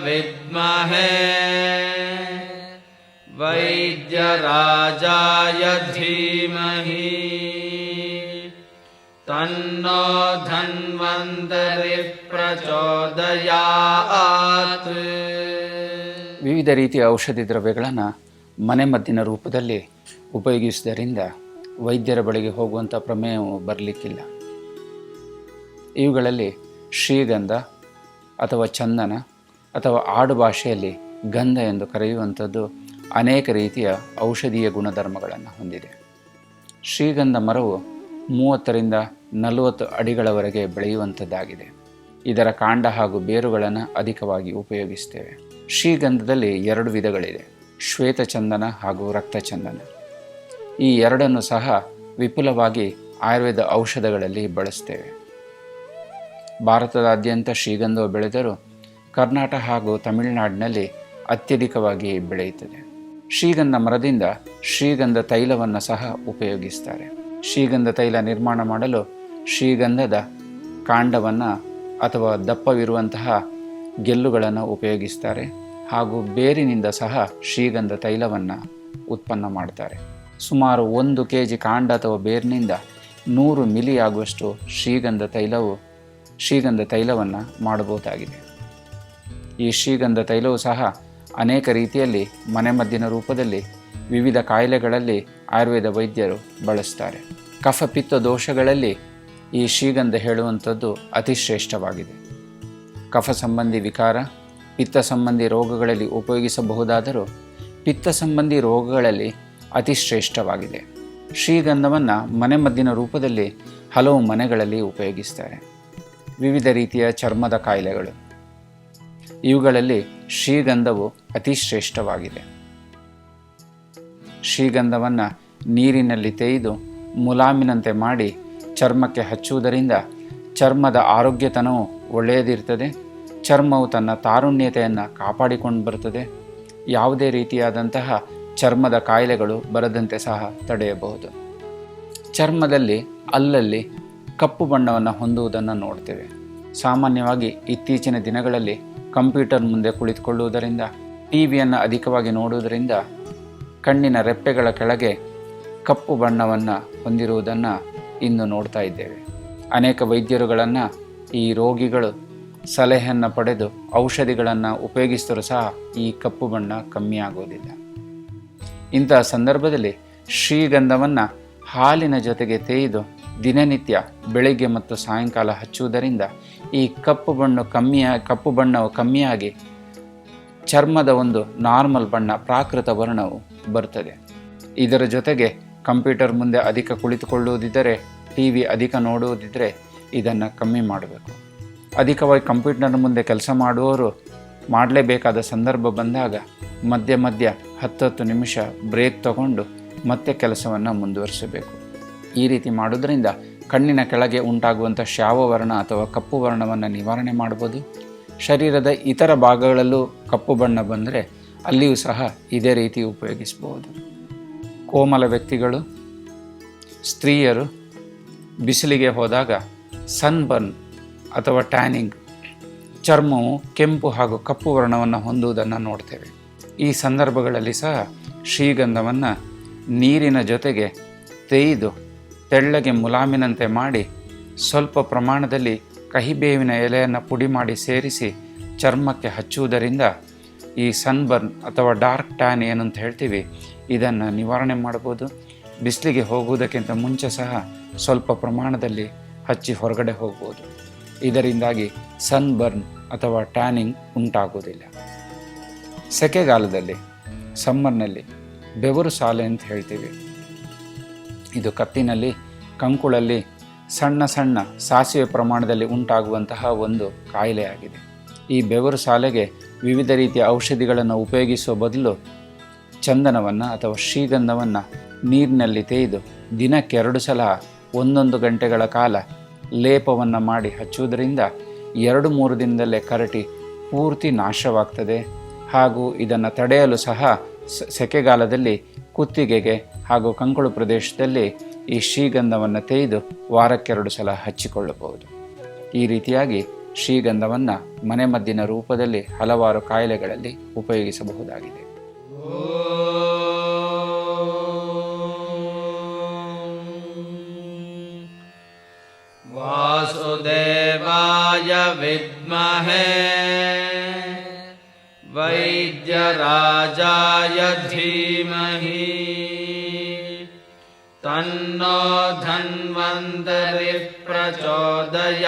ವಿದ್ಮಹೇ ವೈದ್ಯರಾಜಾಯ ಧೀಮಹಿ ತನ್ನೋ ಧನ್ವಂತರಿ ಪ್ರಚೋದಯಾತ್. ವಿವಿಧ ರೀತಿಯ ಔಷಧಿ ದ್ರವ್ಯಗಳನ್ನು ಮನೆಮದ್ದಿನ ರೂಪದಲ್ಲಿ ಉಪಯೋಗಿಸುವುದರಿಂದ ವೈದ್ಯರ ಬಳಿಗೆ ಹೋಗುವಂಥ ಪ್ರಮೇಯವು ಬರಲಿಕ್ಕಿಲ್ಲ. ಇವುಗಳಲ್ಲಿ ಶ್ರೀಗಂಧ ಅಥವಾ ಚಂದನ ಅಥವಾ ಆಡು ಭಾಷೆಯಲ್ಲಿ ಗಂಧ ಎಂದು ಕರೆಯುವಂಥದ್ದು ಅನೇಕ ರೀತಿಯ ಔಷಧೀಯ ಗುಣಧರ್ಮಗಳನ್ನು ಹೊಂದಿದೆ. ಶ್ರೀಗಂಧ ಮರವು 30ರಿಂದ 40 ಅಡಿಗಳವರೆಗೆ ಬೆಳೆಯುವಂಥದ್ದಾಗಿದೆ. ಇದರ ಕಾಂಡ ಹಾಗೂ ಬೇರುಗಳನ್ನು ಅಧಿಕವಾಗಿ ಉಪಯೋಗಿಸ್ತೇವೆ. ಶ್ರೀಗಂಧದಲ್ಲಿ 2 ವಿಧಗಳಿದೆ, ಶ್ವೇತಚಂದನ ಹಾಗೂ ರಕ್ತಚಂದನ. ಈ ಎರಡನ್ನು ಸಹ ವಿಪುಲವಾಗಿ ಆಯುರ್ವೇದ ಔಷಧಗಳಲ್ಲಿ ಬಳಸ್ತೇವೆ. ಭಾರತದಾದ್ಯಂತ ಶ್ರೀಗಂಧವು ಬೆಳೆದರೂ ಕರ್ನಾಟಕ ಹಾಗೂ ತಮಿಳುನಾಡಿನಲ್ಲಿ ಅತ್ಯಧಿಕವಾಗಿ ಬೆಳೆಯುತ್ತದೆ. ಶ್ರೀಗಂಧ ಮರದಿಂದ ಶ್ರೀಗಂಧ ತೈಲವನ್ನು ಸಹ ಉಪಯೋಗಿಸ್ತಾರೆ. ಶ್ರೀಗಂಧ ತೈಲ ನಿರ್ಮಾಣ ಮಾಡಲು ಶ್ರೀಗಂಧದ ಕಾಂಡವನ್ನು ಅಥವಾ ದಪ್ಪವಿರುವಂತಹ ಗೆಲ್ಲುಗಳನ್ನು ಉಪಯೋಗಿಸ್ತಾರೆ ಹಾಗೂ ಬೇರಿನಿಂದ ಸಹ ಶ್ರೀಗಂಧ ತೈಲವನ್ನು ಉತ್ಪನ್ನ ಮಾಡ್ತಾರೆ. ಸುಮಾರು 1 kg ಕಾಂಡ ಅಥವಾ ಬೇರಿನಿಂದ 100 ಮಿಲಿ ಆಗುವಷ್ಟು ಶ್ರೀಗಂಧ ತೈಲವನ್ನು ಮಾಡಬಹುದಾಗಿದೆ. ಈ ಶ್ರೀಗಂಧ ತೈಲವು ಸಹ ಅನೇಕ ರೀತಿಯಲ್ಲಿ ಮನೆಮದ್ದಿನ ರೂಪದಲ್ಲಿ ವಿವಿಧ ಕಾಯಿಲೆಗಳಲ್ಲಿ ಆಯುರ್ವೇದ ವೈದ್ಯರು ಬಳಸ್ತಾರೆ. ಕಫ ಪಿತ್ತ ದೋಷಗಳಲ್ಲಿ ಈ ಶ್ರೀಗಂಧ ಹೇಳುವಂಥದ್ದು ಅತಿ ಶ್ರೇಷ್ಠವಾಗಿದೆ. ಕಫ ಸಂಬಂಧಿ ವಿಕಾರ, ಪಿತ್ತ ಸಂಬಂಧಿ ರೋಗಗಳಲ್ಲಿ ಉಪಯೋಗಿಸಬಹುದಾದರೂ ಪಿತ್ತ ಸಂಬಂಧಿ ರೋಗಗಳಲ್ಲಿ ಅತಿ ಶ್ರೇಷ್ಠವಾಗಿದೆ. ಶ್ರೀಗಂಧವನ್ನು ಮನೆಮದ್ದಿನ ರೂಪದಲ್ಲಿ ಹಲವು ಮನೆಗಳಲ್ಲಿ ಉಪಯೋಗಿಸ್ತಾರೆ. ವಿವಿಧ ರೀತಿಯ ಚರ್ಮದ ಕಾಯಿಲೆಗಳು, ಇವುಗಳಲ್ಲಿ ಶ್ರೀಗಂಧವು ಅತಿ ಶ್ರೇಷ್ಠವಾಗಿದೆ. ಶ್ರೀಗಂಧವನ್ನು ನೀರಿನಲ್ಲಿ ತೇಯ್ದು ಮುಲಾಮಿನಂತೆ ಮಾಡಿ ಚರ್ಮಕ್ಕೆ ಹಚ್ಚುವುದರಿಂದ ಚರ್ಮದ ಆರೋಗ್ಯತನವು ಒಳ್ಳೆಯದಿರ್ತದೆ. ಚರ್ಮವು ತನ್ನ ತಾರುಣ್ಯತೆಯನ್ನು ಕಾಪಾಡಿಕೊಂಡು ಬರ್ತದೆ. ಯಾವುದೇ ರೀತಿಯಾದಂತಹ ಚರ್ಮದ ಕಾಯಿಲೆಗಳು ಬರದಂತೆ ಸಹ ತಡೆಯಬಹುದು. ಚರ್ಮದಲ್ಲಿ ಅಲ್ಲಲ್ಲಿ ಕಪ್ಪು ಬಣ್ಣವನ್ನು ಹೊಂದುವುದನ್ನು ನೋಡ್ತೇವೆ. ಸಾಮಾನ್ಯವಾಗಿ ಇತ್ತೀಚಿನ ದಿನಗಳಲ್ಲಿ ಕಂಪ್ಯೂಟರ್ ಮುಂದೆ ಕುಳಿತುಕೊಳ್ಳುವುದರಿಂದ, ಟಿವಿಯನ್ನು ಅಧಿಕವಾಗಿ ನೋಡುವುದರಿಂದ ಕಣ್ಣಿನ ರೆಪ್ಪೆಗಳ ಕೆಳಗೆ ಕಪ್ಪು ಬಣ್ಣವನ್ನು ಹೊಂದಿರುವುದನ್ನು ಇಂದು ನೋಡ್ತಾ ಇದ್ದೇವೆ. ಅನೇಕ ವೈದ್ಯರುಗಳನ್ನು ಈ ರೋಗಿಗಳು ಸಲಹೆಯನ್ನು ಪಡೆದು ಔಷಧಿಗಳನ್ನು ಉಪಯೋಗಿಸಿದರೂ ಸಹ ಈ ಕಪ್ಪು ಬಣ್ಣ ಕಮ್ಮಿ ಆಗೋದಿಲ್ಲ. ಇಂತಹ ಸಂದರ್ಭದಲ್ಲಿ ಶ್ರೀಗಂಧವನ್ನು ಹಾಲಿನ ಜೊತೆಗೆ ತೇಯ್ದು ದಿನನಿತ್ಯ ಬೆಳಗ್ಗೆ ಮತ್ತು ಸಾಯಂಕಾಲ ಹಚ್ಚುವುದರಿಂದ ಈ ಕಪ್ಪು ಬಣ್ಣವು ಕಮ್ಮಿಯಾಗಿ ಚರ್ಮದ ಒಂದು ನಾರ್ಮಲ್ ಬಣ್ಣ, ಪ್ರಾಕೃತ ವರ್ಣವು ಬರ್ತದೆ. ಇದರ ಜೊತೆಗೆ ಕಂಪ್ಯೂಟರ್ ಮುಂದೆ ಅಧಿಕ ಕುಳಿತುಕೊಳ್ಳುವುದಿದ್ದರೆ, ಟಿವಿ ಅಧಿಕ ನೋಡುವುದಿದ್ದರೆ ಇದನ್ನು ಕಮ್ಮಿ ಮಾಡಬೇಕು. ಅಧಿಕವಾಗಿ ಕಂಪ್ಯೂಟರ್ ಮುಂದೆ ಕೆಲಸ ಮಾಡುವವರು ಮಾಡಲೇಬೇಕಾದ ಸಂದರ್ಭ ಬಂದಾಗ ಮಧ್ಯ 10 ನಿಮಿಷ ಬ್ರೇಕ್ ತಗೊಂಡು ಮತ್ತೆ ಕೆಲಸವನ್ನು ಮುಂದುವರಿಸಬೇಕು. ಈ ರೀತಿ ಮಾಡೋದ್ರಿಂದ ಕಣ್ಣಿನ ಕೆಳಗೆ ಉಂಟಾಗುವಂಥ ಶ್ಯಾವವರ್ಣ ಅಥವಾ ಕಪ್ಪು ವರ್ಣವನ್ನು ನಿವಾರಣೆ ಮಾಡ್ಬೋದು. ಶರೀರದ ಇತರ ಭಾಗಗಳಲ್ಲೂ ಕಪ್ಪು ಬಣ್ಣ ಬಂದರೆ ಅಲ್ಲಿಯೂ ಸಹ ಇದೇ ರೀತಿ ಉಪಯೋಗಿಸಬಹುದು. ಕೋಮಲ ವ್ಯಕ್ತಿಗಳು, ಸ್ತ್ರೀಯರು ಬಿಸಿಲಿಗೆ ಹೋದಾಗ ಸನ್ಬರ್ನ್ ಅಥವಾ ಟ್ಯಾನಿಂಗ್, ಚರ್ಮವು ಕೆಂಪು ಹಾಗೂ ಕಪ್ಪು ವರ್ಣವನ್ನು ಹೊಂದುವುದನ್ನು ನೋಡ್ತೇವೆ. ಈ ಸಂದರ್ಭಗಳಲ್ಲಿ ಸಹ ಶ್ರೀಗಂಧವನ್ನು ನೀರಿನ ಜೊತೆಗೆ ತೇಯ್ದು ತೆಳ್ಳಗೆ ಮುಲಾಮಿನಂತೆ ಮಾಡಿ ಸ್ವಲ್ಪ ಪ್ರಮಾಣದಲ್ಲಿ ಕಹಿಬೇವಿನ ಎಲೆಯನ್ನು ಪುಡಿ ಮಾಡಿ ಸೇರಿಸಿ ಚರ್ಮಕ್ಕೆ ಹಚ್ಚುವುದರಿಂದ ಈ ಸನ್ಬರ್ನ್ ಅಥವಾ ಡಾರ್ಕ್ ಟ್ಯಾನ್ ಏನಂತ ಹೇಳ್ತೀವಿ, ಇದನ್ನು ನಿವಾರಣೆ ಮಾಡ್ಬೋದು. ಬಿಸಿಲಿಗೆ ಹೋಗುವುದಕ್ಕಿಂತ ಮುಂಚೆ ಸಹ ಸ್ವಲ್ಪ ಪ್ರಮಾಣದಲ್ಲಿ ಹಚ್ಚಿ ಹೊರಗಡೆ ಹೋಗ್ಬೋದು. ಇದರಿಂದಾಗಿ ಸನ್ಬರ್ನ್ ಅಥವಾ ಟ್ಯಾನಿಂಗ್ ಉಂಟಾಗುವುದಿಲ್ಲ. ಸೆಕೆಗಾಲದಲ್ಲಿ, ಸಮ್ಮರ್ನಲ್ಲಿ ಬೆವರು ಸಾಲೆ ಅಂತ ಹೇಳ್ತೀವಿ. ಇದು ಕತ್ತಿನಲ್ಲಿ, ಕಂಕುಳಲ್ಲಿ ಸಣ್ಣ ಸಣ್ಣ ಸಾಸಿವೆ ಪ್ರಮಾಣದಲ್ಲಿ ಉಂಟಾಗುವಂತಹ ಒಂದು ಕಾಯಿಲೆಯಾಗಿದೆ. ಈ ಬೆವರು ಸಾಲೆಗೆ ವಿವಿಧ ರೀತಿಯ ಔಷಧಿಗಳನ್ನು ಉಪಯೋಗಿಸುವ ಬದಲು ಚಂದನವನ್ನು ಅಥವಾ ಶ್ರೀಗಂಧವನ್ನು ನೀರಿನಲ್ಲಿ ತೇಯ್ದು ದಿನಕ್ಕೆ 2 ಸಲ 1 ಗಂಟೆಗಳ ಕಾಲ ಲೇಪವನ್ನು ಮಾಡಿ ಹಚ್ಚುವುದರಿಂದ 2-3 ದಿನದಲ್ಲೇ ಕರಟಿ ಪೂರ್ತಿ ನಾಶವಾಗ್ತದೆ. ಹಾಗೂ ಇದನ್ನು ತಡೆಯಲು ಸಹ ಸೆಕೆಗಾಲದಲ್ಲಿ ಕುತ್ತಿಗೆಗೆ ಹಾಗೂ ಕಂಕುಳು ಪ್ರದೇಶದಲ್ಲಿ ಈ ಶ್ರೀಗಂಧವನ್ನು ತೇಯ್ದು ವಾರಕ್ಕೆ 2 ಸಲ ಹಚ್ಚಿಕೊಳ್ಳಬಹುದು. ಈ ರೀತಿಯಾಗಿ ಶ್ರೀಗಂಧವನ್ನು ಮನೆಮದ್ದಿನ ರೂಪದಲ್ಲಿ ಹಲವಾರು ಕಾಯಿಲೆಗಳಲ್ಲಿ ಉಪಯೋಗಿಸಬಹುದಾಗಿದೆ. ವಾಸುದೇವಾಯ ವಿದ್ಮಹೇ ವೈದ್ಯರಾಜಾಯ ಧೀಮಹಿ ತನ್ನೋ ಧನ್ವಂತರಿಃ ಪ್ರಚೋದಯಾತ್.